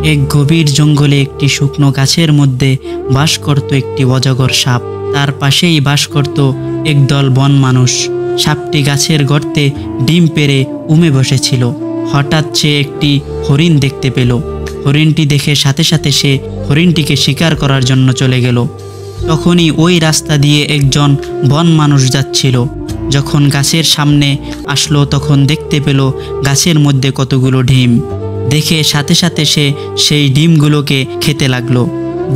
এক গভীর জঙ্গলে একটি শুকনো গাছের মধ্যে বাস করত একটি অজগর সাপ। তার পাশেই বাস করত একদল বন মানুষ। সাপটি গাছের গর্তে ডিম পেড়ে বসেছিল। হঠাৎ সে একটি হরিণ দেখতে পেল। হরিণটি দেখে সাথে সাথে সে হরিণটিকে শিকার করার জন্য চলে গেল। তখনই ওই রাস্তা দিয়ে একজন বন মানুষ যাচ্ছিল। যখন গাছের সামনে আসলো তখন দেখতে পেল গাছের মধ্যে কতগুলো ডিম। দেখে সাথে সাথে সে সেই ডিমগুলোকে খেতে লাগলো।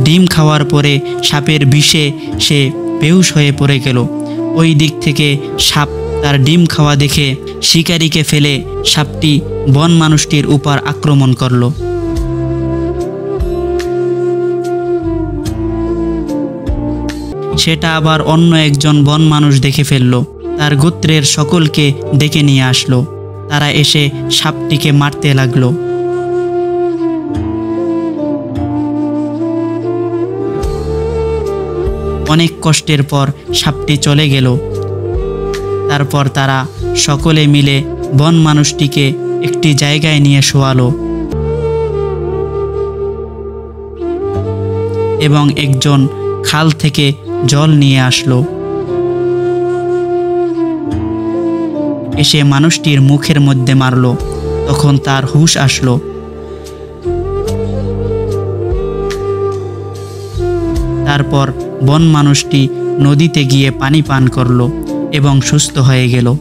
ডিম খাওয়ার পরে সাপের বিষে সে বেহুশ হয়ে পড়ে গেল। ওই দিক থেকে সাপ তার ডিম খাওয়া দেখে শিকারীকে ফেলে সাপটি বন মানুষটির উপর আক্রমণ করলো। সেটা আবার অন্য একজন বন মানুষ দেখে ফেলল। তার গোত্রের সকলকে ডেকে নিয়ে আসলো। তারা এসে সাপটিকে মারতে লাগলো। অনেক কষ্টের পর সাপটি চলে গেল। তারপর তারা সকলে মিলে বন মানুষটিকে একটি জায়গায় নিয়ে শোয়ালো এবং একজন খাল থেকে জল নিয়ে আসলো। এসে মানুষটির মুখের মধ্যে মারলো। তখন তার হুঁশ আসলো। তারপর বন মানুষটি নদীতে গিয়ে পানি পান করলো এবং সুস্থ হয়ে গেল।